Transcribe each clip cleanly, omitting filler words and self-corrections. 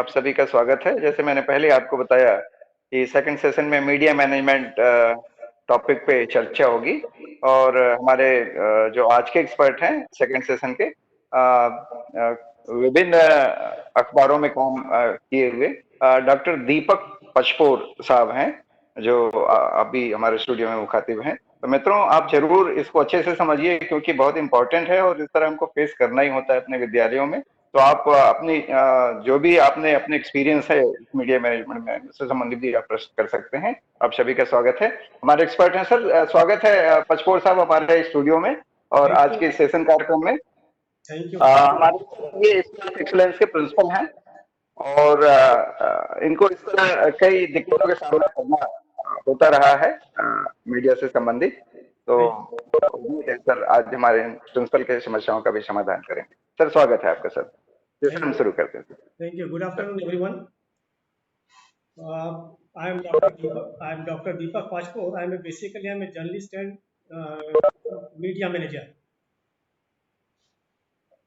आप सभी का स्वागत है। जैसे मैंने पहले आपको बताया कि सेकंड सेशन में मीडिया मैनेजमेंट टॉपिक पे चर्चा होगी और हमारे जो आज के एक्सपर्ट हैं सेकंड सेशन के विभिन्न अखबारों में काम किए हुए डॉक्टर दीपक पचपोर साहब हैं, जो अभी हमारे स्टूडियो में मुखातिब हैं। तो मित्रों, आप जरूर इसको अच्छे से समझिए क्योंकि बहुत इंपॉर्टेंट है और इस तरह हमको फेस करना ही होता है अपने विद्यालयों में। तो आप अपनी जो भी आपने अपने एक्सपीरियंस है मीडिया मैनेजमेंट में उससे संबंधित भी आप प्रश्न कर सकते हैं। आप सभी का स्वागत है। हमारे एक्सपर्ट हैं सर, स्वागत है पचपोर साहब हमारे स्टूडियो में और थैंक आज यू के सेशन कार्यक्रम में। थैंक यू हमारे ये स्कूल एक्सलेंस के प्रिंसिपल हैं और इनको इस तरह कई दिक्कतों का सामना करना होता रहा है मीडिया से संबंधित। तो उम्मीद है सर आज हमारे प्रिंसिपल के समस्याओं का भी समाधान करेंगे। सर स्वागत है आपका सर। जैसे हम शुरू करते हैं thank you. Good afternoon everyone. I am Dr. Deepak Pachpur. I am a journalist and media manager.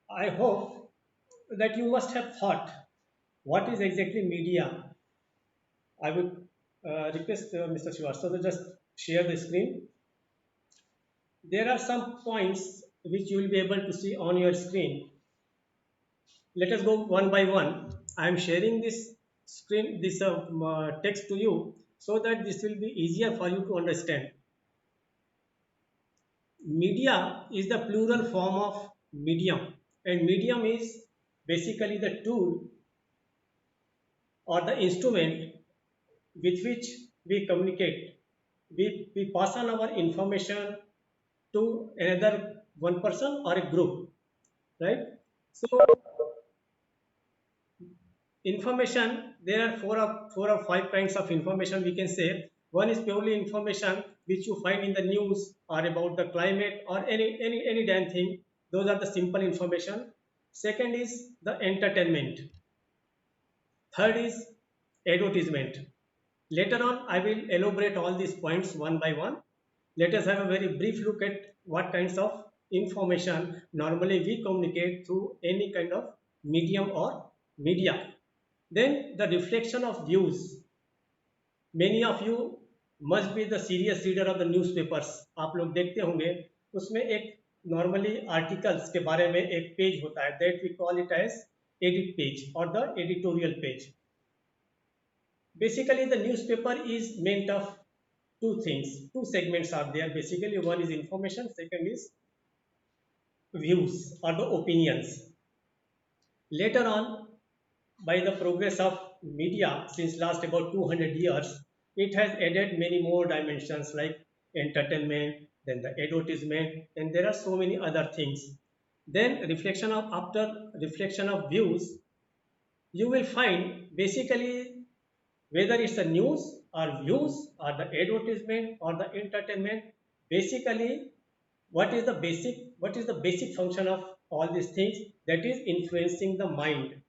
I hope that you must have thought what is exactly media. I would request Mr. Srivastava to just share the screen. There are some points which you will be able to see on your screen. Let us go one by one. I am sharing this screen, this text to you so that this will be easier for you to understand. Media is the plural form of medium, and medium is basically the tool or the instrument with which we communicate. We pass on our information to another one person or a group, right? So information, there are four or five kinds of information we can say. One is purely information which you find in the news or about the climate or any damn thing. Those are the simple information. Second is the entertainment. Third is advertisement. Later on I will elaborate all these points one by one. Let us have a very brief look at what kinds of information normally we communicate through any kind of medium or media. Then the reflection of views. Many of you must be the serious reader of the newspapers. आप लोग देखते होंगे उसमें एक normally articles के बारे में एक पेज होता है, that we call it as edit page or the editorial page. Basically the newspaper is meant of two things, two segments are there. Basically one is information, second is views or the opinions. Later on, by the progress of media since last about 200 years, it has added many more dimensions like entertainment, then the advertisement, and there are so many other things. Then after reflection of views, you will find basically whether it's a news or views or the advertisement or the entertainment, basically what is the basic function of all these things, that is influencing the mind.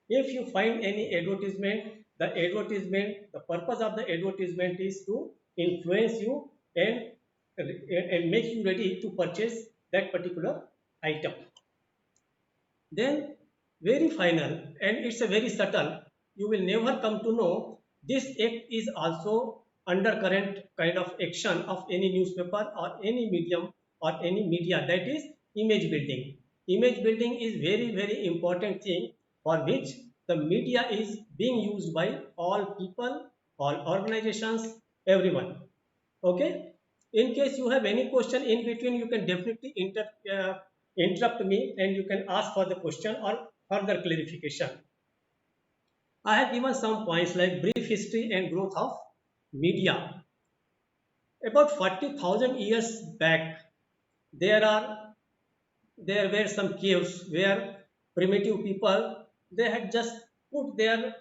If you find any advertisement, the purpose of the advertisement is to influence you and make you ready to purchase that particular item. Then very final, and it's a very subtle, you will never come to know this act is also undercurrent kind of action of any newspaper or any medium or any media, that is image building. Image building is very important thing for which the media is being used by all people, all organizations, everyone. Okay, in case you have any question in between, you can definitely interrupt me and you can ask for the question or further clarification. I have given some points like brief history and growth of media. About 40,000 years back, there were some caves where primitive people, they had just put their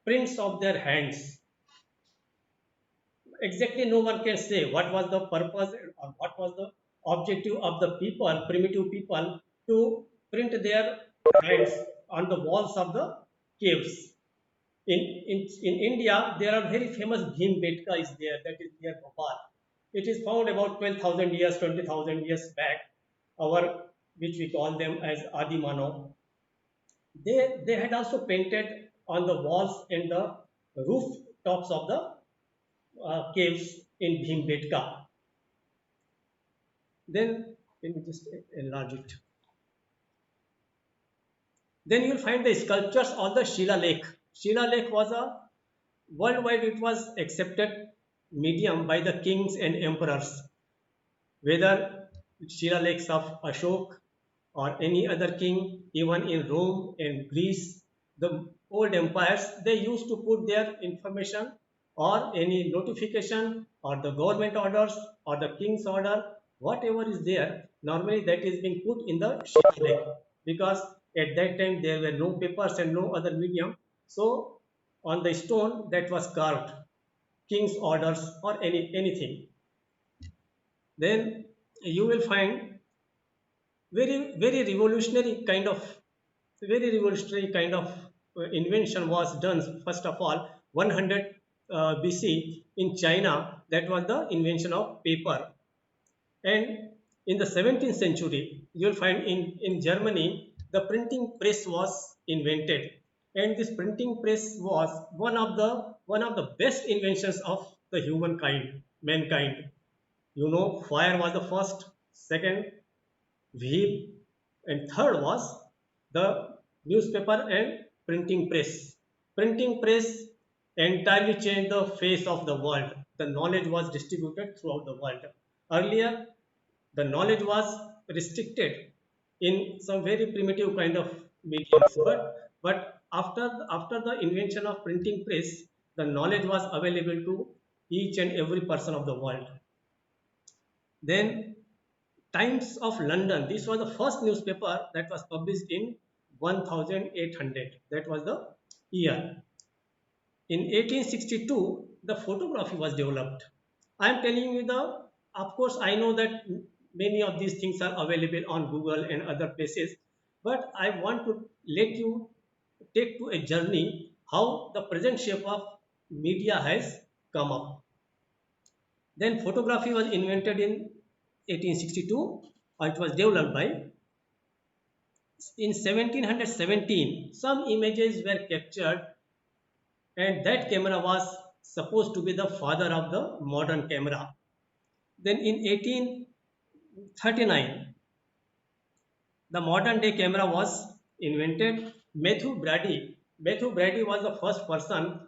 prints of their hands. Exactly no one can say what was the purpose or what was the objective of the people, primitive people, to print their hands on the walls of the caves. In India, there are very famous Bhimbetka is there, that is near Bhopal. It is found about 12,000 years, 20,000 years back, which we call them as Adi Manav. They had also painted on the walls and the roof tops of the caves in Bhimbetka. Then let me just enlarge it. Then you will find the sculptures on the Shila Lake. Shila Lake was a worldwide, it was accepted medium by the kings and emperors, whether Shila Lakes of Ashok or any other king, even in Rome and Greece, the old empires, they used to put their information or any notification or the government orders or the king's order, whatever is there, normally that is being put in the Shila Lake, because at that time there were no papers and no other medium. So on the stone that was carved, king's orders or anything. Then you will find very revolutionary kind of invention was done. First of all, 100 BC in China, that was the invention of paper. And in the 17th century, you'll find in Germany, the printing press was invented. And this printing press was one of the best inventions of the mankind. You know, fire was the first, second, wheel, and third was the newspaper and printing press. Printing press entirely changed the face of the world. The knowledge was distributed throughout the world. Earlier, the knowledge was restricted in some very primitive kind of mediums, but after the invention of printing press, the knowledge was available to each and every person of the world. Then Times of London, this was the first newspaper that was published in 1800. That was the year. In 1862, the photography was developed. I am telling you of course, I know that many of these things are available on Google and other places, but I want to let you take to a journey how the present shape of media has come up. Then photography was invented in 1862, or it was developed by. In 1717, some images were captured, and that camera was supposed to be the father of the modern camera. Then in 1839, the modern day camera was invented. Matthew Brady was the first person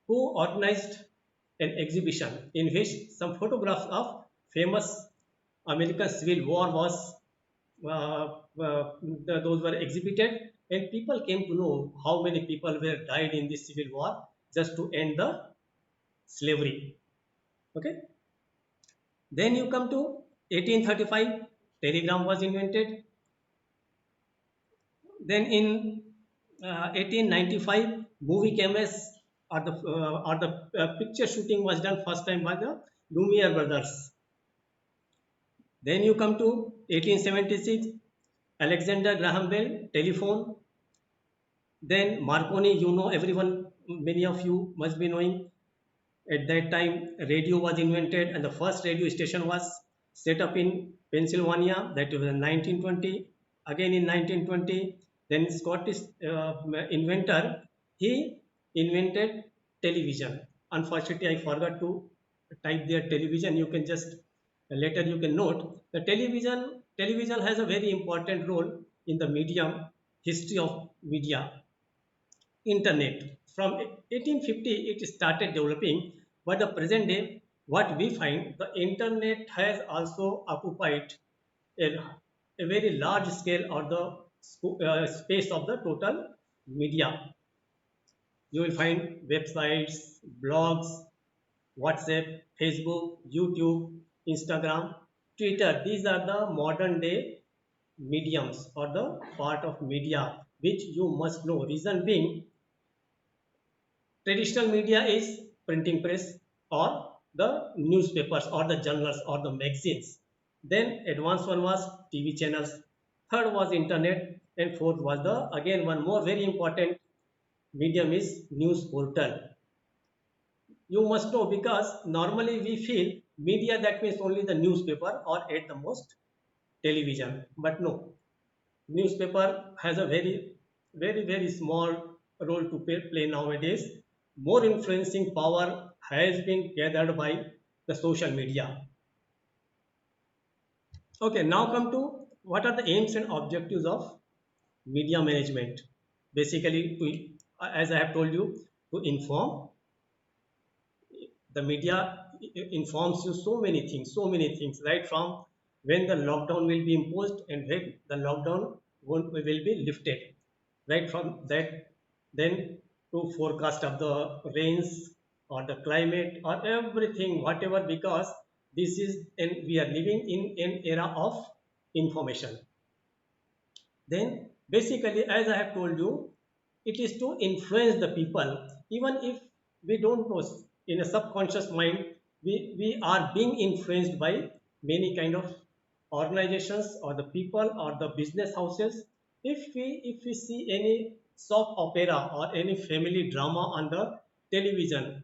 who organized an exhibition in which some photographs of famous American Civil War was those were exhibited, and people came to know how many people were died in this civil war just to end the slavery. Okay. Then you come to 1835, telegram was invented. Then in 1895, movie cameras or the picture shooting was done first time by the Lumiere brothers. Then you come to 1876, Alexander Graham Bell, telephone. Then Marconi, you know, everyone, many of you must be knowing. At that time, radio was invented, and the first radio station was set up in Pennsylvania. That was in 1920. Again in 1920, then Scottish inventor, he invented television. Unfortunately, I forgot to type there television. You can just later you can note the television has a very important role in the medium history of media. Internet, from 1850 it started developing, but the present day what we find, the internet has also occupied a, a very large scale of the space of the total media. You will find websites, blogs, WhatsApp, Facebook, YouTube, Instagram, Twitter. These are the modern day mediums or the part of media which you must know. Reason being, traditional media is printing press or the newspapers or the journals or the magazines. Then advanced one was TV channels. Third was internet, and fourth was the again one more very important medium is news portal. You must know, because normally we feel media that means only the newspaper or at the most television, but no, newspaper has a very small role to play nowadays. More influencing power has been gathered by the social media. Okay, now come to what are the aims and objectives of media management. Basically, as I have told you, to inform. The media informs you so many things, right from when the lockdown will be imposed and when the lockdown will be lifted, right from that, then to forecast of the rains or the climate or everything, whatever, because this is, and we are living in an era of information. Then basically, as I have told you, it is to influence the people. Even if we don't know, in a subconscious mind, we are being influenced by many kind of organizations or the people or the business houses. If we see any soap opera or any family drama on the television,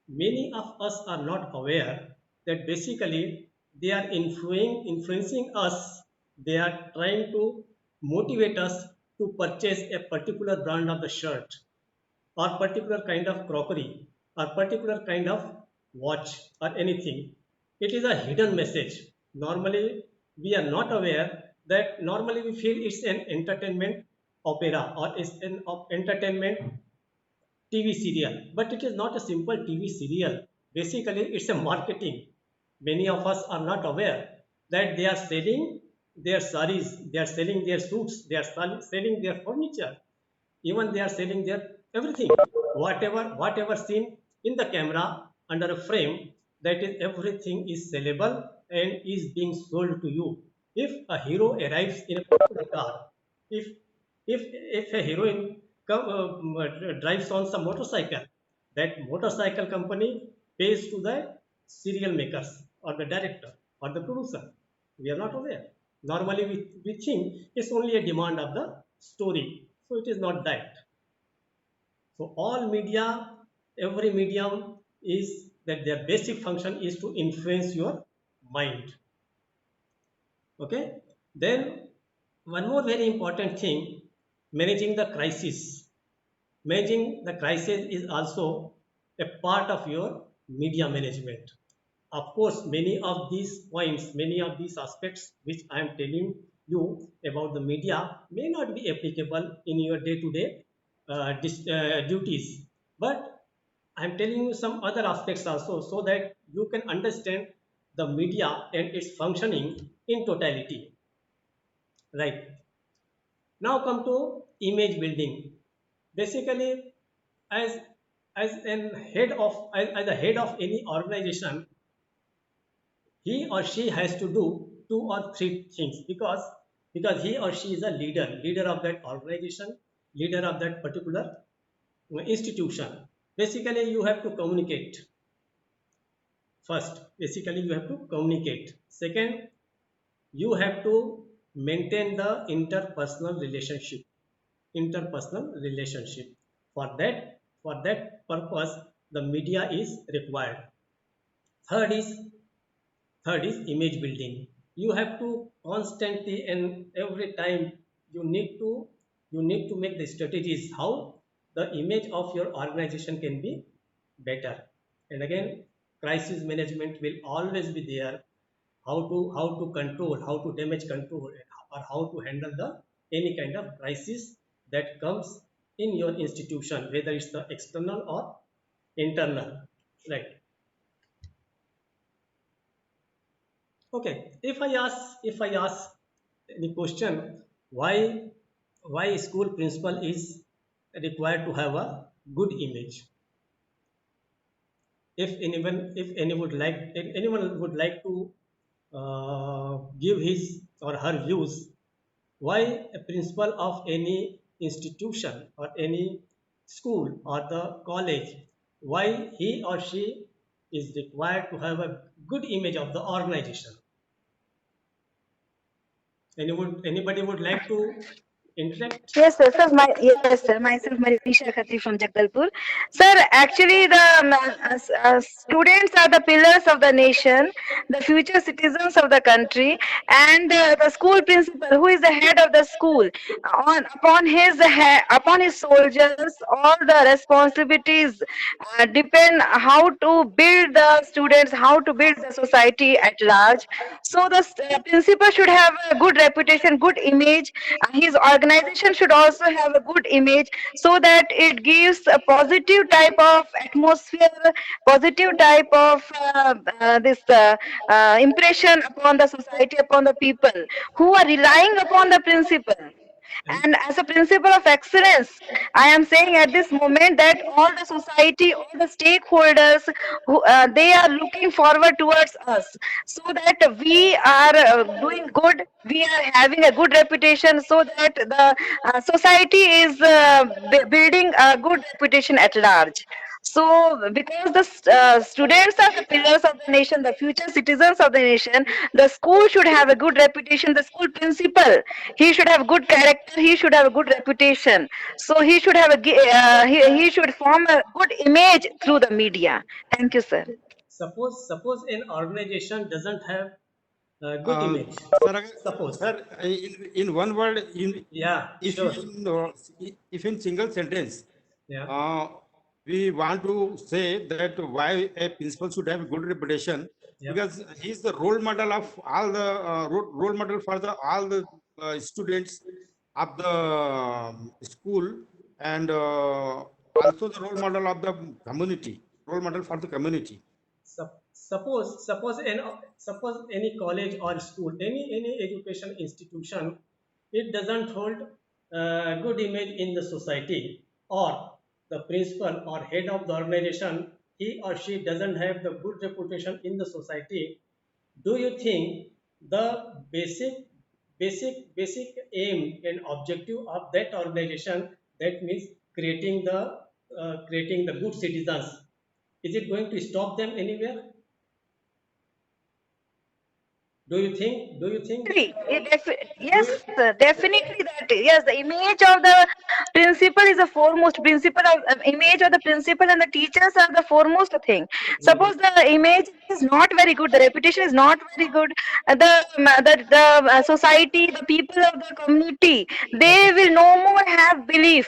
many of us are not aware that basically they are influencing us. They are trying to motivate us to purchase a particular brand of the shirt or particular kind of crockery or particular kind of watch or anything. It is a hidden message. Normally, we are not aware that normally we feel it's an entertainment opera or it's an entertainment TV serial, but it is not a simple TV serial. Basically, it's a marketing. Many of us are not aware that they are selling their saris, they are selling their suits, they are selling their furniture, even they are selling their everything. Whatever seen in the camera under a frame, that is everything is sellable and is being sold to you. If a hero arrives in a particular car, if if a heroine drives on some motorcycle, that motorcycle company pays to the serial makers or the director or the producer. We are not aware. Normally we think it's only a demand of the story, so it is not that. So all media, every medium, is that their basic function is to influence your mind. Okay, then one more very important thing, managing the crisis. Managing the crisis is also a part of your media management. Of course, many of these points, many of these aspects which I am telling you about the media may not be applicable in your day-to-day duties, but I am telling you some other aspects also so that you can understand the media and its functioning in totality. Right. Now come to image building. Basically, as as a head of any organization, he or she has to do two or three things, because he or she is a leader of that organization, leader of that particular institution. Basically, you have to communicate first. Basically, you have to communicate. Second, you have to maintain the interpersonal relationship. For that purpose, the media is required. Third is third is image building. You have to constantly and every time you need to make the strategies how the image of your organization can be better. And again, crisis management will always be there. How to control, how to damage control, or how to handle the any kind of crisis that comes in your institution, whether it's the external or internal, right? Okay, if I ask any question, why school principal is required to have a good image. If anyone would like to give his or her views, why a principal of any institution or any school or the college, why he or she is required to have a good image of the organization. Anybody would like to Interact. Yes, sir. Yes, sir. Myself, Marisha Khatri from Jagdalpur. Sir, actually, the students are the pillars of the nation, the future citizens of the country, and the school principal, who is the head of the school, upon his soldiers, all the responsibilities depend how to build the students, how to build the society at large. So the principal should have a good reputation, good image. His organization should also have a good image, so that it gives a positive type of atmosphere, positive type of this impression upon the society, upon the people who are relying upon the principal. And And as a principle of excellence, I am saying at this moment that all the society, all the stakeholders, they are looking forward towards us, so that we are doing good, we are having a good reputation, so that the society is building a good reputation at large. So, because the students are the pillars of the nation, the future citizens of the nation, the school should have a good reputation. The school principal, he should have good character. He should have a good reputation. So he should have he should form a good image through the media. Thank you, sir. suppose an organization doesn't have a good Uh, image. sir, Suppose. sir, in one word, Yeah, if sure. if in single sentence, Yeah, uh, we want to say that why a principal should have good reputation, yeah. because he is the role model of all the role model for the all the students of the school, and also the role model of the community, role model for the community. Suppose any college or school, any education institution, it doesn't hold good image in the society, or the principal or head of the organization, he or she doesn't have the good reputation in the society. Do you think the basic aim and objective of that organization, that means creating the good citizens, is it going to stop them anywhere? Do you think do Yes, you, sir, definitely that. Yes, the image of the principal is the foremost. Principal of image of the principal and the teachers are the foremost thing. Mhm. Suppose the image is not very good, the reputation is not very good. The society, the people of the community, Okay. they will no more have belief.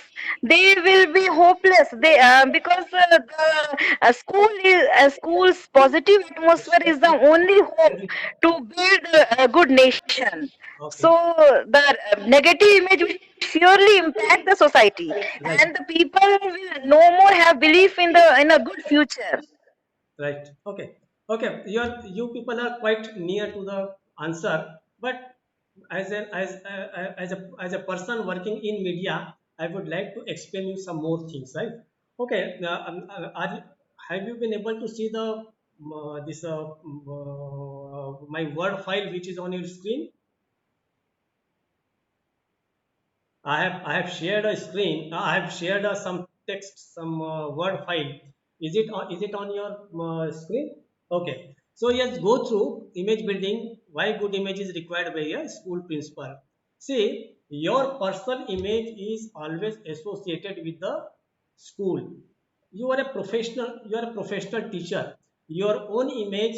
They will be hopeless. They because the school's positive atmosphere is the only hope to build a good nation. So Okay. the negative image will surely impact the society, and Right. the people will no more have belief in the in a good future. Right. Okay. Okay. You people are quite near to the answer, but as a person working in media, I would like to explain you some more things. Right. Okay. Have you been able to see the this my word file which is on your screen? I have shared a screen. I have shared some text, some word file. Is it on your screen? Okay. So yes, go through image building. Why good image is required by a school principal. See, your personal image is always associated with the school. You are a professional. You are a professional teacher. Your own image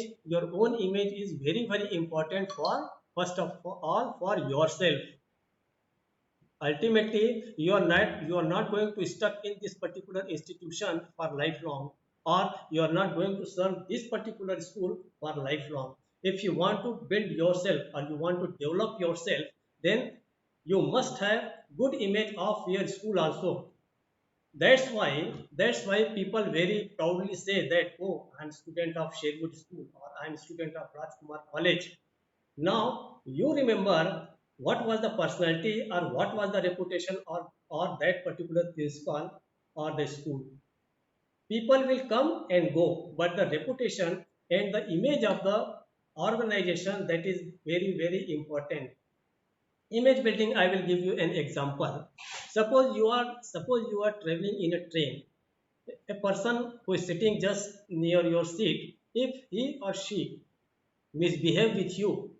is very important for first of all for yourself. Ultimately, you are not going to stuck in this particular institution for lifelong, or you are not going to serve this particular school for lifelong. If you want to build yourself or you want to develop yourself, then you must have good image of your school also. That's why people very proudly say that, oh, I'm student of Sherwood School, or I'm student of Rajkumar College. Now you remember what was the personality or what was the reputation or that particular principal or the school. People will come and go, but the reputation and the image of the organization, that is very important. Image building, I will give you an example. Suppose you are traveling in a train. A person who is sitting just near your seat, if he or she misbehave with you,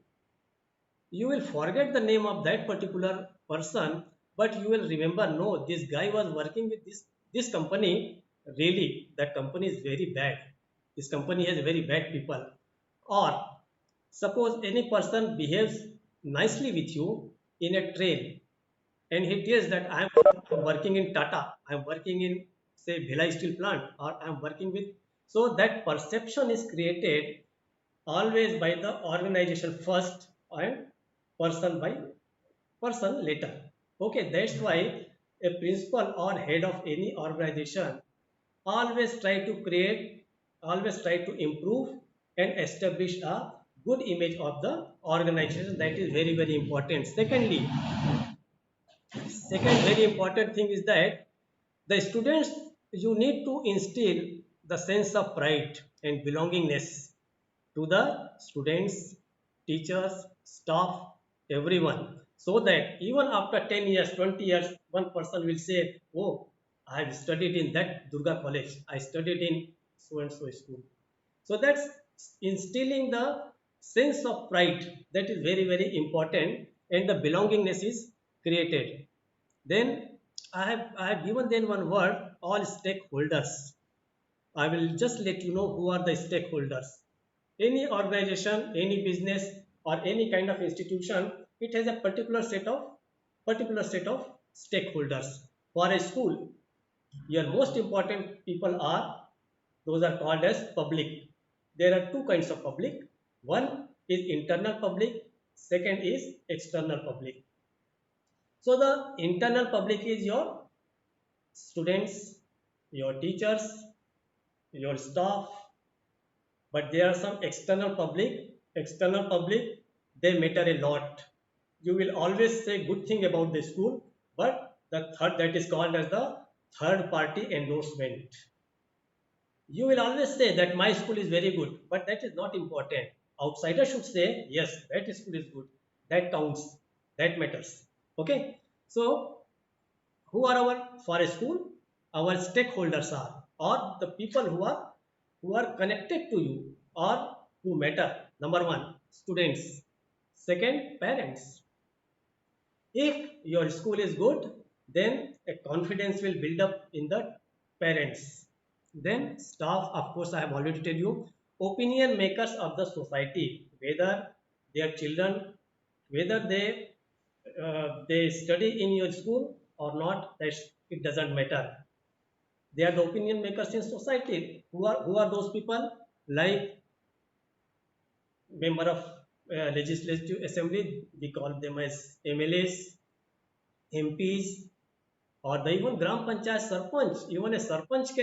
you will forget the name of that particular person, but you will remember, no, this guy was working with this company. Really, that company is very bad. This company has very bad people. Or suppose any person behaves nicely with you in a train, and he tells that I'm working in Tata, I'm working in say Bhilai Steel Plant, or I'm working with. So that perception is created always by the organization first and person by person later. Okay, that's why a principal or head of any organization always try to create, always try to improve and establish a good image of the organization. That is very, very important. Second very important thing is that the students, you need to instill the sense of pride and belongingness to the students, teachers, staff, everyone, so that even after 10 years, 20 years, one person will say, oh, I have studied in that Durga college, I studied in so and so school. So that's instilling the sense of pride, that is very, very important, and the belongingness is created. Then I have given them one word, all stakeholders. I will just let you know who are the stakeholders. Any organization, any business, or any kind of institution, it has a particular set of stakeholders. For a school, your most important people are, those are called as public. There are two kinds of public. One is internal public, second is external public. So the internal public is your students, your teachers, your staff, but there are some external public. External public, they matter a lot. You will always say good thing about the school, but the third, that is called as the third party endorsement. You will always say that my school is very good, but that is not important. Outsiders should say, yes, that school is good. That counts. That matters. Okay. So who are our for a school? Our stakeholders are, or the people who are connected to you, or who matter. Number one, students. Second, parents. If your school is good, then a confidence will build up in the parents. Then staff, of course, I have already told you, opinion makers of the society, whether their children, whether they study in your school or not, that it doesn't matter. They are the opinion makers in society. Who are those people? Like member of legislative assembly, we call them as MLAs, MPs, or the even Gram Panchayat Sarpanch. Even a Sarpanch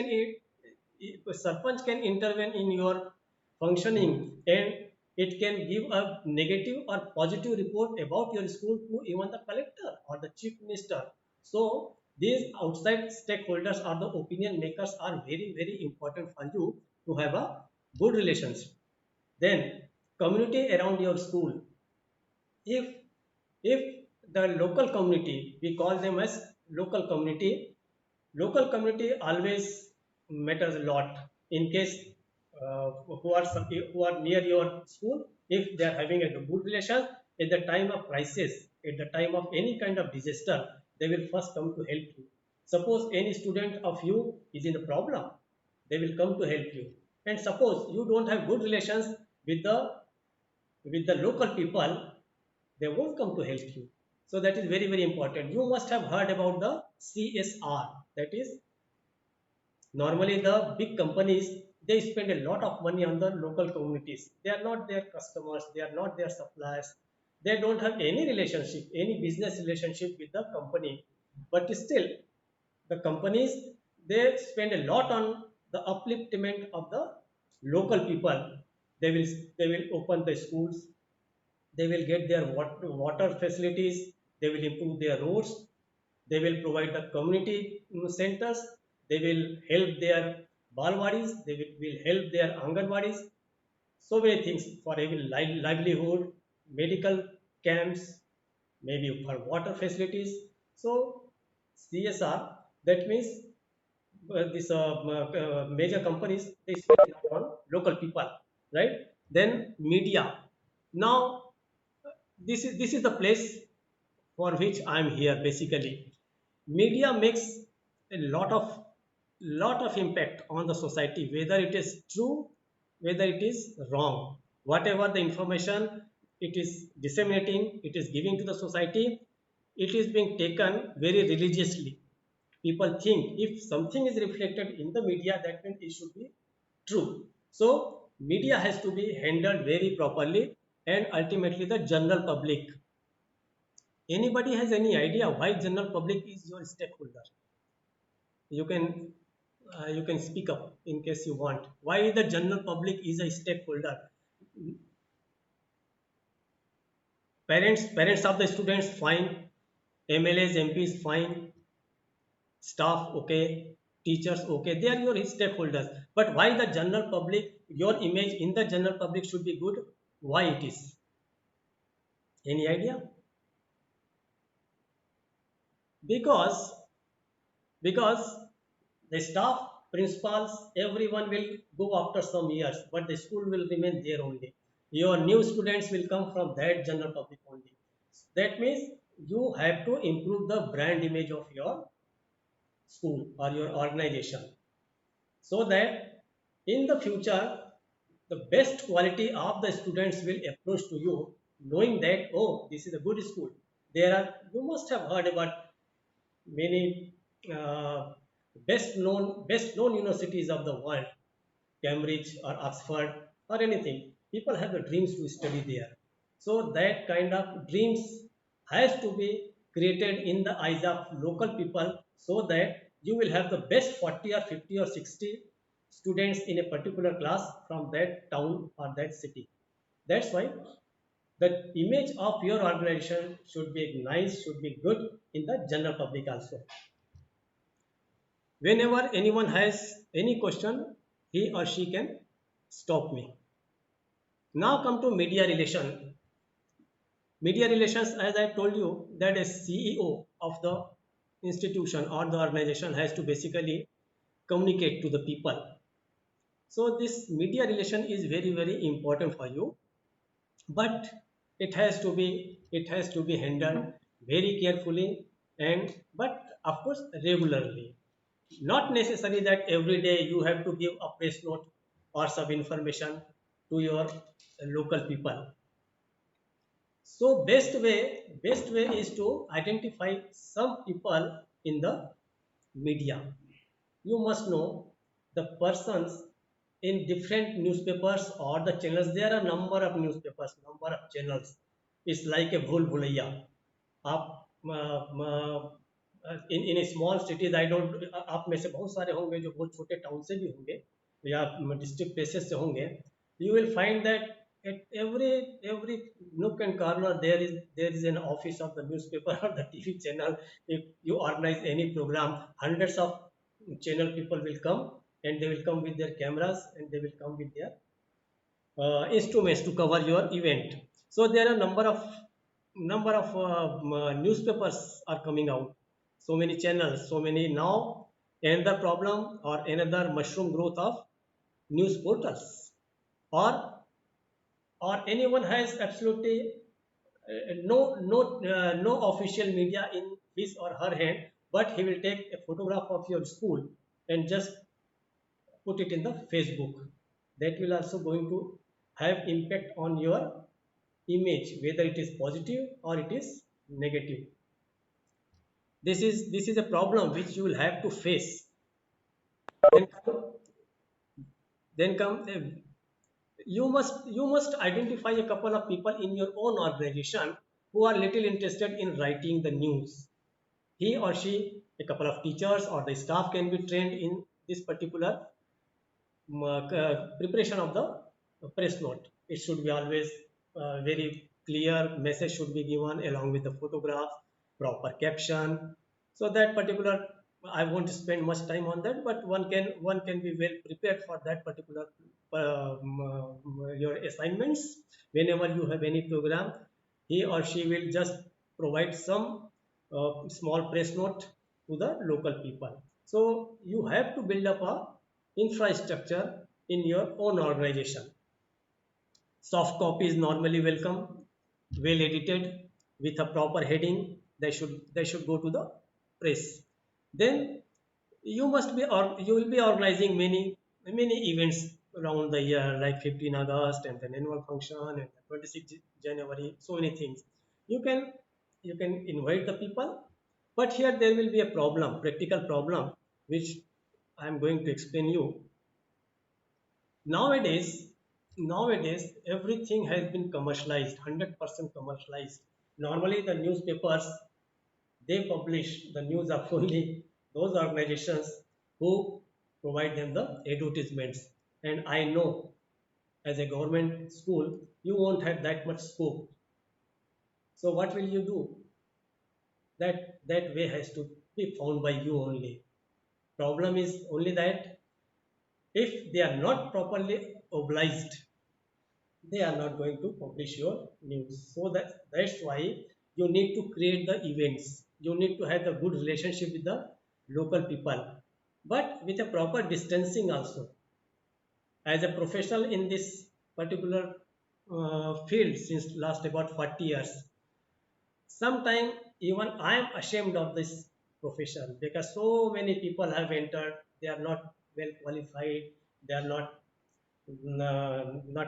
can intervene in your functioning, and it can give a negative or positive report about your school to even the collector or the chief minister. So these outside stakeholders or the opinion makers are very, very important for you to have a good relationship. Then community around your school. If if the local community, we call them as local community always matters a lot. In case who are near your school, if they are having a good relation, at the time of crisis, at the time of any kind of disaster, they will first come to help you. Suppose any student of you is in a problem, they will come to help you. And suppose you don't have good relations with the local people, they won't come to help you. So that is very, very important. You must have heard about the CSR. That is, normally the big companies, they spend a lot of money on the local communities. They are not their customers, they are not their suppliers, they don't have any relationship, any business relationship with the company, but still the companies, they spend a lot on the upliftment of the local people. They will open the schools, they will get their water facilities, they will improve their roads, they will provide the community centers, they will help their balwadis, they will help their anganwadis. So many things for even livelihood, medical camps, maybe for water facilities. So CSR, that means these major companies, they spend a lot on local people, right? Then media. Now this is the place for which I am here basically. Media makes a lot of impact on the society, whether it is true, whether it is wrong. Whatever the information it is disseminating, it is giving to the society, it is being taken very religiously. People think if something is reflected in the media, that means it should be true. So media has to be handled very properly, and ultimately the general public. Anybody has any idea why general public is your stakeholder? You can speak up in case you want. Why the general public is a stakeholder? Parents of the students fine, MLAs, MPs fine, staff okay, teachers okay, they are your stakeholders. But why the general public, your image in the general public should be good? Why it is? Any idea? Because the staff, principals, everyone will go after some years, but the school will remain there only. Your new students will come from that general public only. That means you have to improve the brand image of your school or your organization, so that in the future the best quality of the students will approach to you, knowing that, oh, this is a good school. There are, you must have heard about many uh, best known universities of the world, Cambridge or Oxford or anything. People have the dreams to study there. So that kind of dreams has to be created in the eyes of local people, so that you will have the best 40 or 50 or 60 students in a particular class from that town or that city. That's why the image of your organization should be nice, should be good in the general public also. Whenever anyone has any question, he or she can stop me. Now come to media relation. Media relations, as I told you, that a CEO of the institution or the organization has to basically communicate to the people. So this media relation is very, very important for you, but it has to be handled very carefully, and but of course regularly. Not necessary that every day you have to give a press note or some information to your local people. So best way is to identify some people in the media. You must know the persons in different newspapers or the channels. There are number of newspapers, number of channels. It's like a bhul bhulaiya. आप in small cities, I don't, आप में से बहुत सारे होंगे जो बहुत छोटे टाउन से भी होंगे या डिस्ट्रिक्ट प्लेसेस से होंगे. You will find that at every nook and corner there is an office of the newspaper or the TV channel. If you organize any program, hundreds of channel people will come, and they will come with their cameras, and they will come with their instruments to cover your event. So there are number of newspapers are coming out, so many channels, so many. Now another problem or another mushroom growth of news portals, or anyone has absolutely no official media in his or her hand, but he will take a photograph of your school and just put it in the Facebook. That will also going to have impact on your image, whether it is positive or it is negative. This is a problem which you will have to face. Then come you must identify a couple of people in your own organization who are little interested in writing the news. He or she, a couple of teachers or the staff can be trained in this particular preparation of the press note. It should be always very clear. Message should be given along with the photograph, proper caption. So that particular, I won't spend much time on that, but one can be well prepared for that particular your assignments. Whenever you have any program, he or she will just provide some small press note to the local people. So you have to build up a infrastructure in your own organization. Soft copy is normally welcome, well edited with a proper heading, they should go to the press. Then you will be organizing many events around the year, like 15 August and then annual function and 26 January, so many things. You can you can invite the people, but here there will be a problem, practical problem, which I am going to explain you. Nowadays nowadays everything has been commercialized, 100% commercialized. Normally the newspapers, they publish the news of only those organizations who provide them the advertisements. And I know, as a government school, you won't have that much scope. So what will you do? That way has to be found by you only. Problem is only that if they are not properly obliged, they are not going to publish your news. So that's why you need to create the events. You need to have the good relationship with the local people, but with a proper distancing also. As a professional in this particular field since last about 40 years, sometimes even I am ashamed of this profession, because so many people have entered, they are not well qualified, they are not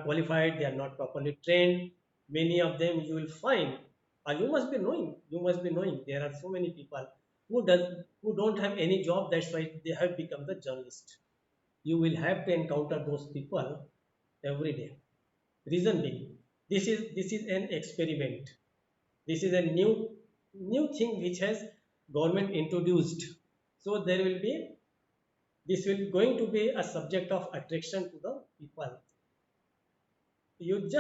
qualified, they are not properly trained. Many of them you will find, you must be knowing, there are so many people who don't have any job. That's why they have become the journalist. You will have to encounter those people every day. Reason being, this is an experiment. This is a new thing which has government introduced. So there will be, this will going to be a subject of attraction to the people. You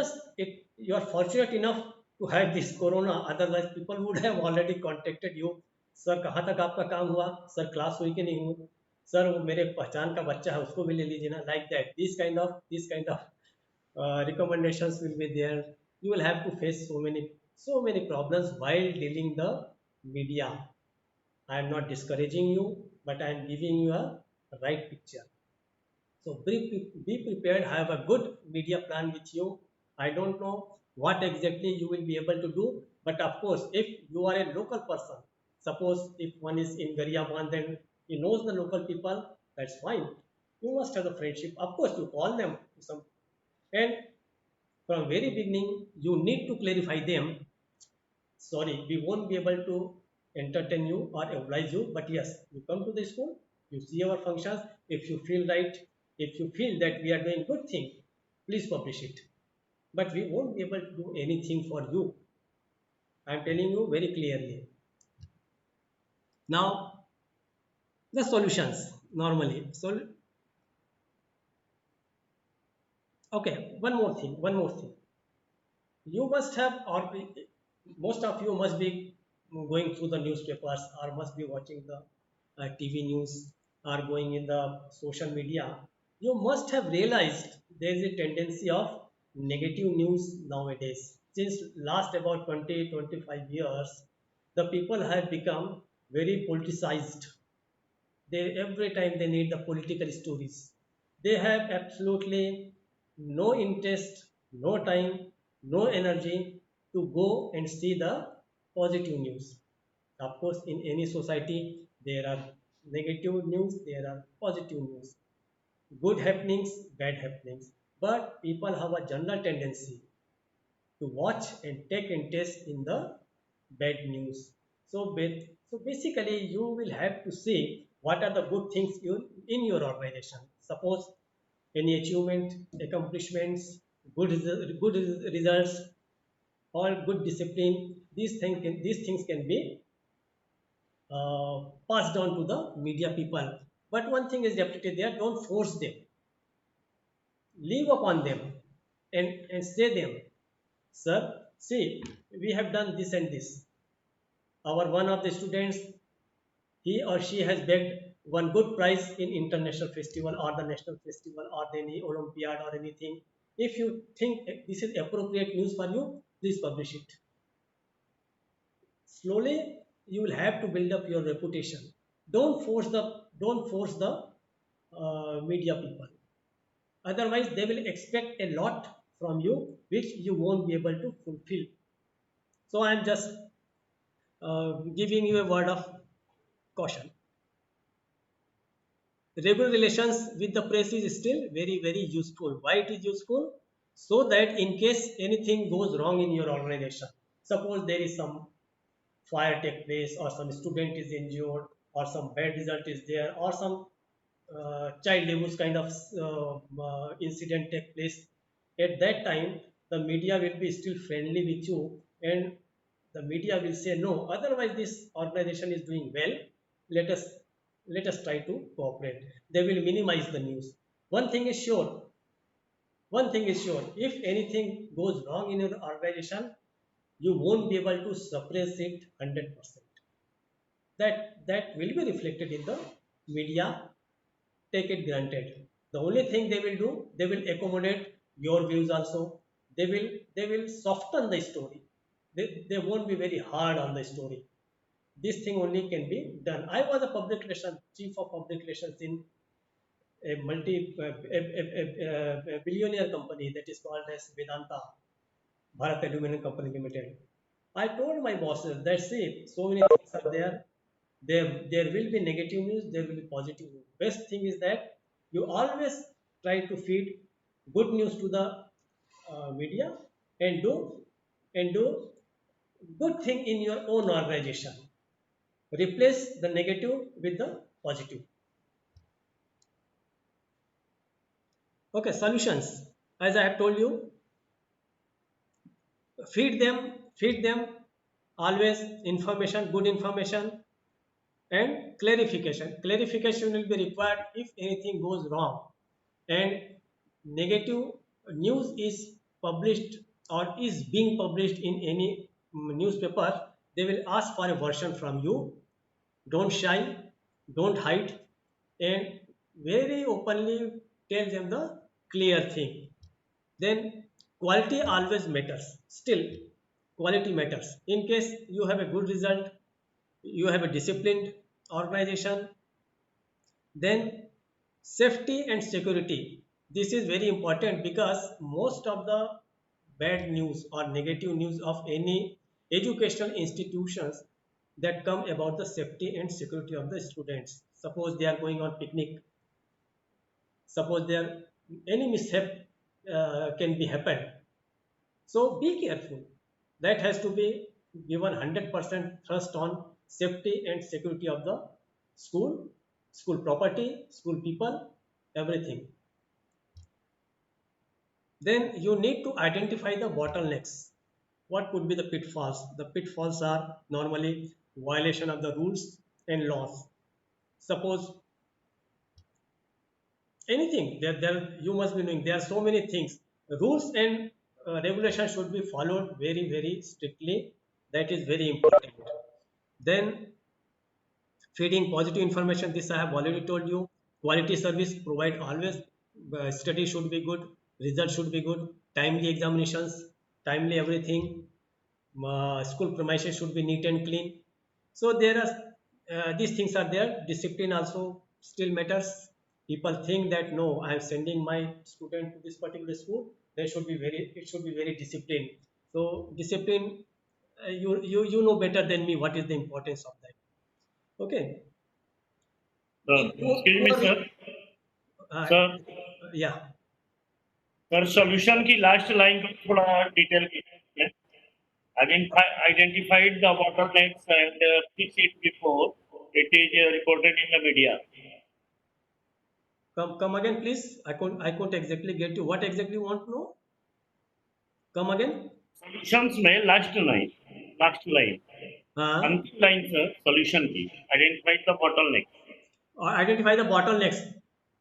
are fortunate enough to have this corona, otherwise people would have already contacted you. Sir कहाँ तक आपका काम हुआ, sir class हुई कि नहीं हुई, sir वो मेरे पहचान का बच्चा है उसको भी ले लीजिए ना, like that, this kind of recommendations will be there. You will have to face so many problems while dealing the media. I am not discouraging you, but I am giving you a right picture. So be prepared, have a good media plan with you. I don't know what exactly you will be able to do, but of course, if you are a local person, suppose if one is in Gariaban, then he knows the local people, that's fine. You must have the friendship. Of course, you call them to some, and from very beginning, you need to clarify them. Sorry, we won't be able to entertain you or oblige you, but yes, you come to the school, you see our functions. If you feel right, if you feel that we are doing good thing, please publish it. But we won't be able to do anything for you. I am telling you very clearly. Now the solutions normally. So okay, one more thing. You must have, or most of you must be going through the newspapers, or must be watching the TV news, or going in the social media. You must have realized there is a tendency of negative news nowadays. Since last about 20-25 years, the people have become very politicized. They every time they need the political stories. They have absolutely no interest, no time, no energy to go and see the positive news. Of course, in any society there are negative news, there are positive news, good happenings, bad happenings, but people have a general tendency to watch and take interest in the bad news. So basically, you will have to see what are the good things in your organization. Suppose any achievement, accomplishments, good results, or good discipline. These things can be passed on to the media people. But one thing is definitely there: don't force them. Leave upon them, and say them, sir, see, we have done this and this. Our one of the students, he or she has bagged one good prize in international festival or the national festival or any Olympiad or anything. If you think this is appropriate news for you, please publish it. Slowly, you will have to build up your reputation. Don't force the media people. Otherwise, they will expect a lot from you, which you won't be able to fulfill. So I am just giving you a word of caution. Regular relations with the press is still very useful. Why it is useful? So that in case anything goes wrong in your organization, suppose there is some fire take place, or some student is injured, or some bad result is there, or some child abuse kind of incident take place, at that time the media will be still friendly with you, and the media will say no, otherwise this organization is doing well, let us try to cooperate. They will minimize the news. one thing is sure One thing is sure, if anything goes wrong in your organization, you won't be able to suppress it 100%. That will be reflected in the media. Take it granted. The only thing they will do, they will accommodate your views also. They will soften the story. They won't be very hard on the story. This thing only can be done. I was a public relations chief of public relations in a billionaire company that is called as Vedanta Bharat Aluminum Company Limited. I told my bosses that, see, so many things are there. There will be negative news, there will be positive news. Best thing is that you always try to feed good news to the media, and do good thing in your own organization. Replace the negative with the positive. Okay, solutions. As I have told you, feed them always information, good information, and clarification will be required if anything goes wrong, and negative news is published or is being published in any newspaper. They will ask for a version from you. Don't shy, don't hide, and very openly tell them the clear thing. Then quality always matters. Still, quality matters. In case you have a good result, you have a disciplined organization, then safety and security, this is very important, because most of the bad news or negative news of any educational institutions that come about the safety and security of the students. Suppose they are going on picnic, suppose there any mishap can be happen. So be careful. That has to be given 100% thrust on safety and security of the school property, school people, everything. Then you need to identify the bottlenecks. What could be the pitfalls? The pitfalls are normally violation of the rules and laws. Suppose anything, there you must be knowing there are so many things. Rules and regulations should be followed very strictly. That is very important. Then feeding positive information, this I have already told you. Quality service provide always. Study should be good, result should be good, timely examinations, timely everything. School premises should be neat and clean. So there are these things are there. Discipline also still matters. People think that no, I am sending my student to this particular school, they should be very it should be very disciplined. So discipline, you know better than me what is the importance of that. Okay. Excuse me, sir. uh, Sir, yeah. Sir solution की last line को थोड़ा detail कीजिए. Identified the bottlenecks and fix it before it is reported in the media. Come again, please. I couldn't exactly get you. What exactly you want to know? Come again. Solutions में last line हाँ. अंतिम line sir solution की identify the bottleneck. Identify the bottlenecks.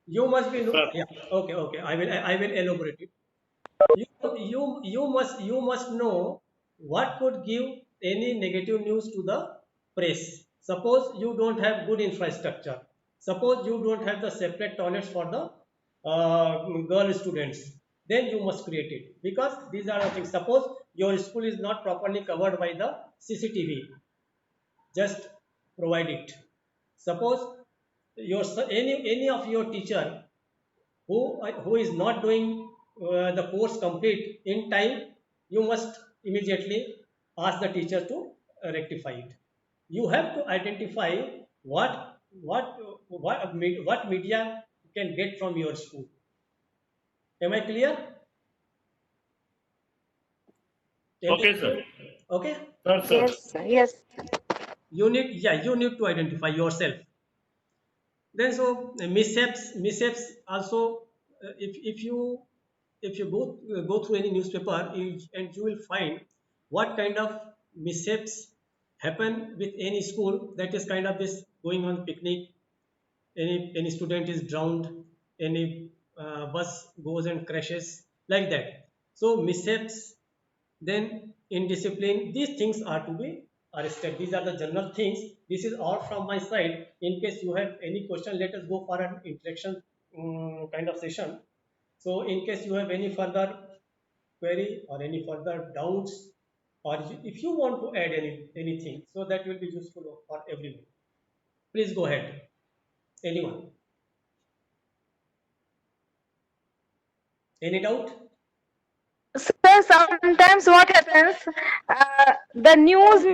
You must be Sir. yeah. Okay. I will elaborate it. You must know what could give any negative news to the press. Suppose you don't have good infrastructure. Suppose you don't have the separate toilets for the girl students. Then you must create it, because these are the things. Suppose your school is not properly covered by the CCTV. Just provide it. Suppose any of your teacher who is not doing the course complete in time, you must immediately ask the teacher to rectify it. you have to identify what media you can get from your school. Am I clear? Tell Okay, me. sir. Okay. Sir. Yes, sir. Yes. You need to identify yourself. Then so mishaps also, if you go through any newspaper, and you will find what kind of mishaps happen with any school, that is kind of this going on picnic, any student is drowned, any bus goes and crashes, like that. So mishaps, then indiscipline, these things are to be arrested. These are the general things. This is all from my side. In case you have any question, let us go for an interaction kind of session. So in case you have any further query or any further doubts, or if you want to add anything, so that will be useful for everyone. Please go ahead. Anyone? Any doubt? Sir, sometimes what happens, the news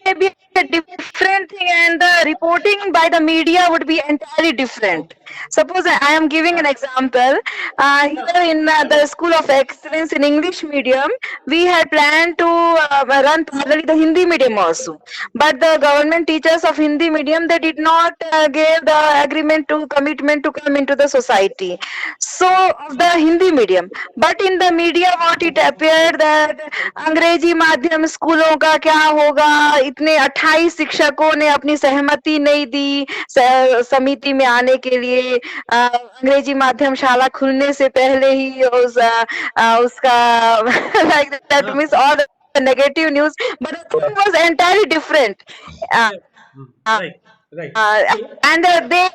may be a different thing and the reporting by the media would be entirely different. Suppose I am giving an example. Here in the School of Excellence in English medium, we had planned to run parallelly the Hindi medium also. But the government teachers of Hindi medium, they did not give the agreement to commitment to come into the society. So of the Hindi medium. But in the media what it appeared that अंग्रेजी माध्यम स्कूलों का क्या होगा, इतने 28 शिक्षकों ने अपनी सहमति नहीं दी समिति में आने के लिए, अंग्रेजी माध्यम शाला खुलने से पहले ही उसका like that means all the negative news, but the thing was entirely different. Uh, Yes. uh, Right, right. and they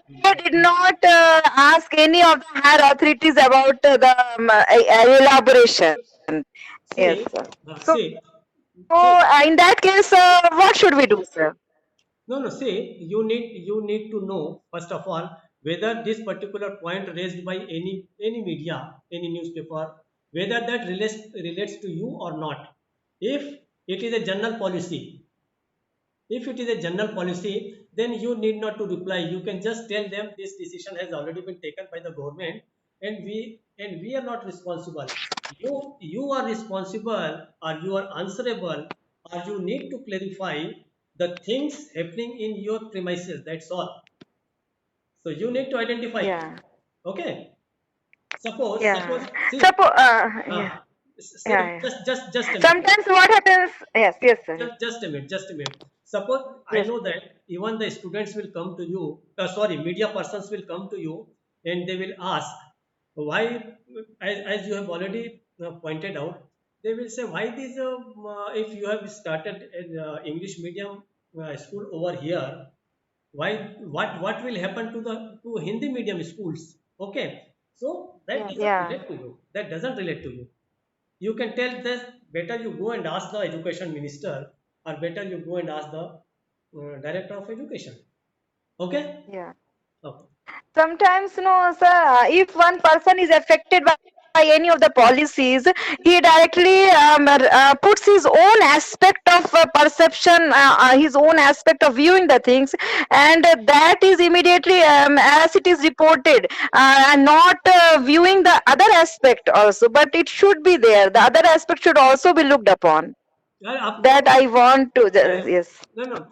did not ask any of the higher authorities about the elaboration. Yes, See, sir. uh, So, see, see. in that case, what should we do, sir? No, no. See, you need to know first of all whether this particular point raised by any media, any newspaper, whether that relates to you or not. If it is a general policy, if it is a general policy, then you need not to reply. You can just tell them this decision has already been taken by the government, and we are not responsible. You are responsible, or you are answerable, or you need to clarify the things happening in your premises. That's all. So you need to identify. Yeah, Okay. Suppose yeah. see. Suppose, Uh, see, yeah, yeah. just a minute. Sometimes what happens? Yes, yes, sir. Just a minute, just a minute. Suppose I Yes. know that even the students will come to you, sorry, media persons will come to you, and they will ask why, as you have already pointed out, they will say why this, if you have started an English medium school over here, why, what will happen to the to Hindi medium schools? Okay, so that doesn't Yeah. relate to you. That doesn't relate to you. You can tell this, better you go and ask the education minister, or better you go and ask the director of education. Okay. Yeah. Okay. Sometimes, no, sir, if one person is affected by any of the policies, he directly puts his own aspect of perception, his own aspect of viewing the things, and that is immediately as it is reported, and not viewing the other aspect also. But it should be there. The other aspect should also be looked upon. Of That course. I want to, Yes. yes. No, no.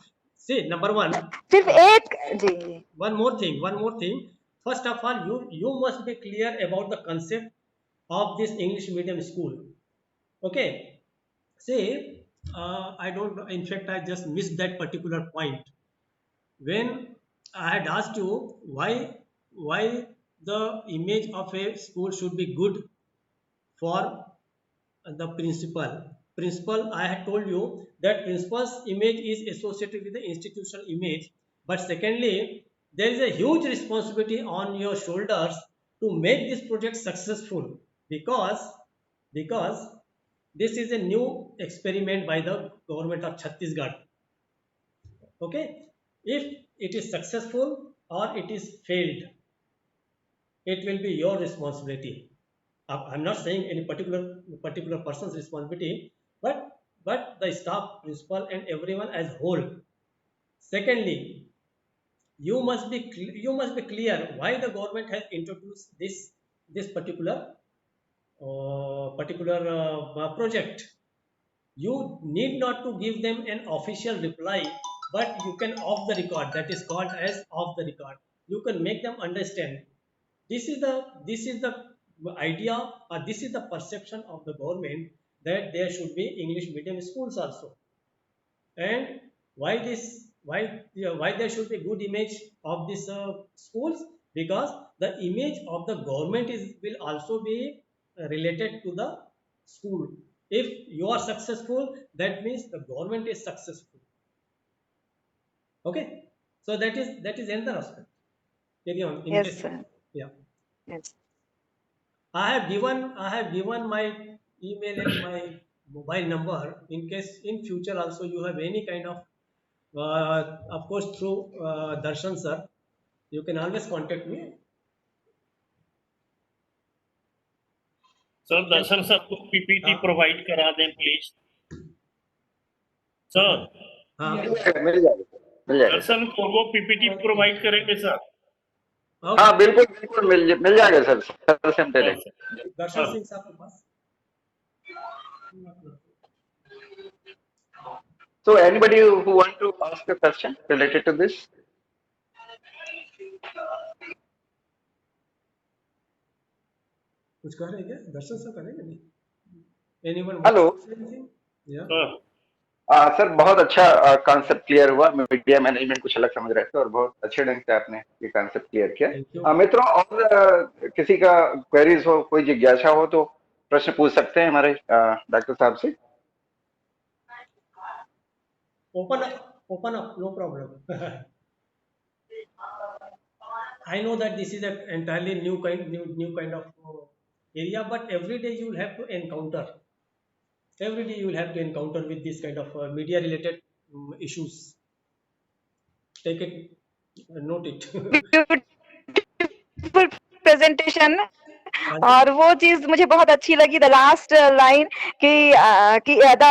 See, number one, सिर्फ uh, एक जी जी one more thing. First of all, you must be clear about the concept of this English medium school. Okay. See, I don't know. In fact, I just missed that particular point when I had asked you why the image of a school should be good for the principal. I had told you that principal's image is associated with the institutional image, but secondly, there is a huge responsibility on your shoulders to make this project successful, because this is a new experiment by the government of Chhattisgarh. Okay, if it is successful or it is failed, it will be your responsibility. I'm not saying any particular person's responsibility, but the staff, principal, and everyone as whole. Secondly, you must be clear why the government has introduced this particular project. You need not to give them an official reply, but you can off the record, that is called as off the record. You can make them understand this is the idea, or this is the perception of the government, that there should be English medium schools also. And why there should be good image of these schools, because the image of the government is will also be related to the school. If you are successful, that means the government is successful. Okay, so that is another aspect. Carry on in Yes, case. sir. Yeah, Yes. I have given my email and my mobile number. In case in future also you have any kind of course through Darshan sir, you can always contact me. Sir Darshan sir को PPT हाँ provide करा दें please sir. हाँ मिल जाएगा, मिल जाएगा। दर्शन को वो PPT provide करेंगे सर। ओके, हाँ बिल्कुल बिल्कुल मिल जाएगा सर, सर से हम दे हाँ, देंगे। दर्शन सिंह साहब के पास। So anybody who want to ask a question related to this? कुछ कह रहे हैं क्या दर्शन सर, करेंगे नहीं? एनीवन हेलो या सर सर, बहुत अच्छा कॉन्सेप्ट क्लियर हुआ। मीडिया मैनेजमेंट कुछ अलग समझ रहे थे और बहुत अच्छे ढंग से आपने ये कॉन्सेप्ट क्लियर किया। Thank you. मित्रों, और किसी का क्वेरीज हो, कोई जिज्ञासा हो तो प्रश्न पूछ सकते हैं हमारे डॉक्टर साहब से। open up, no problem. I know that this is an entirely new kind of area, but every day you will have to encounter. Every day you will have to encounter with this kind of media related issues. Take it, note it. Beautiful presentation. हाँ और वो चीज मुझे बहुत अच्छी लगी, the last line कि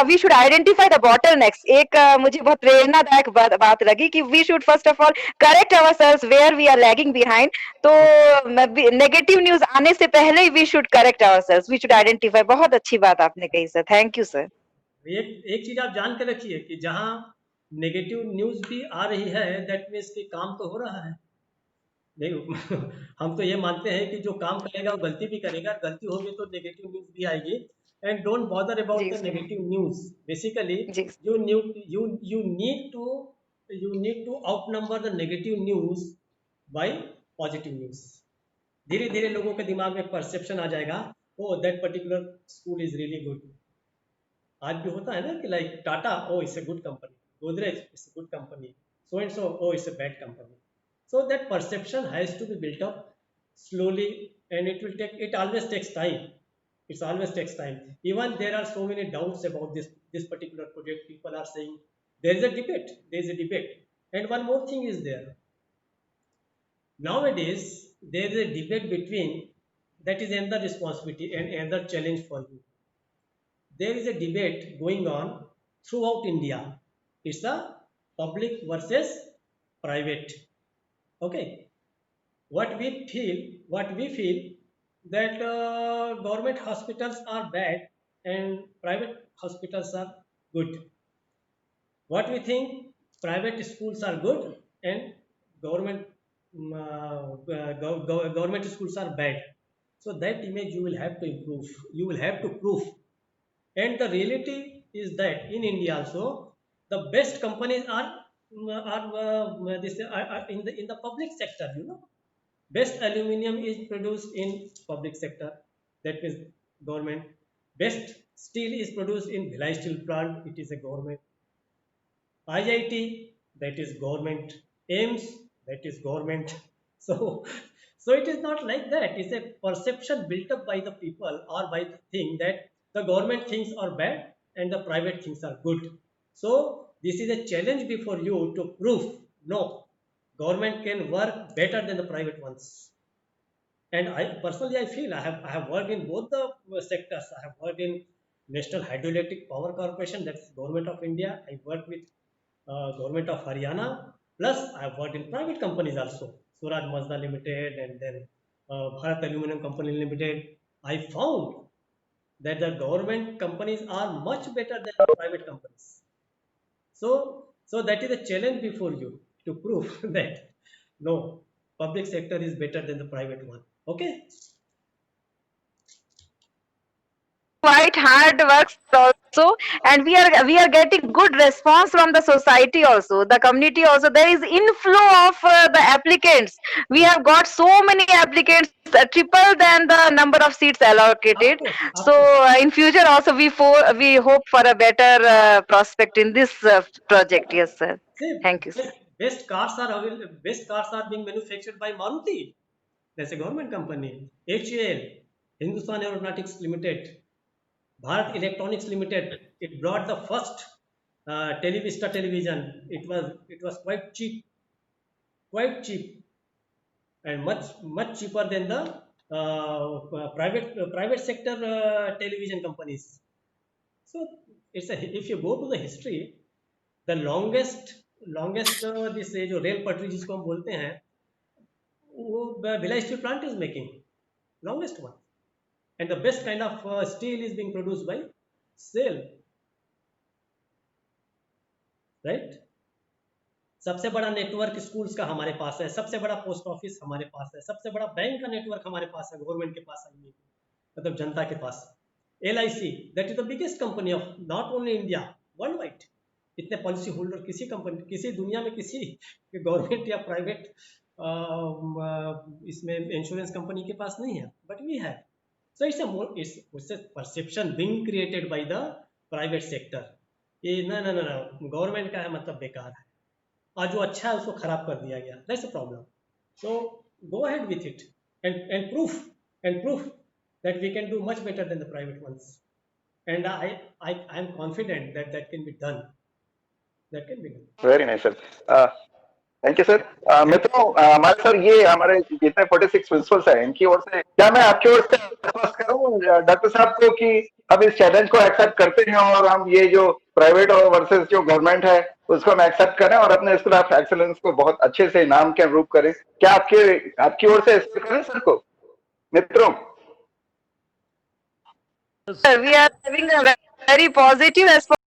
we should identify the bottlenecks. एक मुझे बहुत प्रेरणादायक बात लगी कि we should first of all correct ourselves where we are lagging behind. तो नेगेटिव न्यूज आने से पहले we should correct ourselves, we should identify. बहुत अच्छी बात आपने कही सर, थैंक यू सर। एक चीज आप जान के रखिए कि जहाँ नेगेटिव न्यूज भी आ रही है, दैट मीन्स कि काम तो हो रहा है। नहीं हम तो ये मानते हैं कि जो काम करेगा वो गलती भी करेगा, गलती होगी तो नेगेटिव न्यूज भी आएगी। एंड डोंट बॉदर अबाउट जी the sir. Negative news. Basically जी you need to outnumber the negative news by positive news. धीरे धीरे लोगों के दिमाग में परसेप्शन आ जाएगा, oh that particular school is really good. आज भी होता है ना कि like Tata, oh it's a good company, Godrej it's a good company, so and so, oh it's a bad company. So that perception has to be built up slowly, and it always takes time. It always takes time. Even there are so many doubts about this particular project. People are saying there is a debate. There is a debate. And one more thing is there. Nowadays there is a debate between, that is another responsibility and another challenge for you. There is a debate going on throughout India. It's a public versus private. Okay, what we feel that government hospitals are bad and private hospitals are good. What we think, private schools are good and government government schools are bad. So that image you will have to improve, you will have to prove. And the reality is that in India also the best companies are in the public sector. You know, best aluminium is produced in public sector, that is government. Best steel is produced in Bhilai Steel Plant, it is a government. IIT, that is government. AIMS, that is government. So it is not like that. It's a perception built up by the people or by the thing that the government things are bad and the private things are good. So this is a challenge before you to prove no, government can work better than the private ones. And I personally I feel I have worked in both the sectors. I have worked in National Hydroelectric Power Corporation, that's government of India. I worked with government of Haryana. Plus, I have worked in private companies also, Swaraj Mazda Limited and then Bharat Aluminum Company Limited. I found that the government companies are much better than the private companies. So that is a challenge before you to prove that no, public sector is better than the private one. Okay. Quite hard works also, and we are getting good response from the society also, the community also. There is inflow of the applicants. We have got so many applicants, triple than the number of seats allocated. Of So course. in future also we hope for a better prospect in this project. Yes, sir. See, Thank you, sir. best cars are being manufactured by Maruti. That's a government company. HAL, Hindustan Aeronautics Limited, Bharat Electronics Limited. It brought the first Televista television. It was quite cheap, and much cheaper than the private sector television companies. So if you go to the history, the longest this जो rail पटरी जिसको हम बोलते हैं वो Bhilai steel plant is making longest one, and the best kind of steel is being produced by SAIL, right? सबसे बड़ा network schools का हमारे पास है, सबसे बड़ा पोस्ट ऑफिस हमारे पास है, सबसे बड़ा बैंक का नेटवर्क हमारे पास है, गवर्नमेंट के पास है, मतलब जनता के पास। LIC, that is the biggest company of not only India, world wide. इतने पॉलिसी होल्डर किसी कंपनी, किसी दुनिया में किसी गवर्नमेंट या प्राइवेट इसमें इंश्योरेंस कंपनी के पास नहीं है, but we have. So it's a perception being created by the private sector, ये ना ना ना गवर्नमेंट का है मतलब बेकार है, और जो अच्छा है उसको खराब कर दिया गया। That's a problem. So go ahead with it and proof that we can do much better than the private ones, and I am confident that that can be done. Very nice sir, thank you sir. मित्रों, हमारे sir ये हमारे जितने 46 principles हैं इनकी ओर से क्या मैं आपकी ओर से रिक्वेस्ट करूं डॉक्टर साहब को कि अब इस चैलेंज को एक्सेप्ट करते हैं और हम ये जो प्राइवेट और वर्सेस जो गवर्नमेंट है उसको हम एक्सेप्ट करें और अपने स्कूल ऑफ एक्सीलेंस को बहुत अच्छे से नाम के अनुरूप करें। क्या आपकी ओर से करें सर को मित्रों? Sir, we are having a very positive response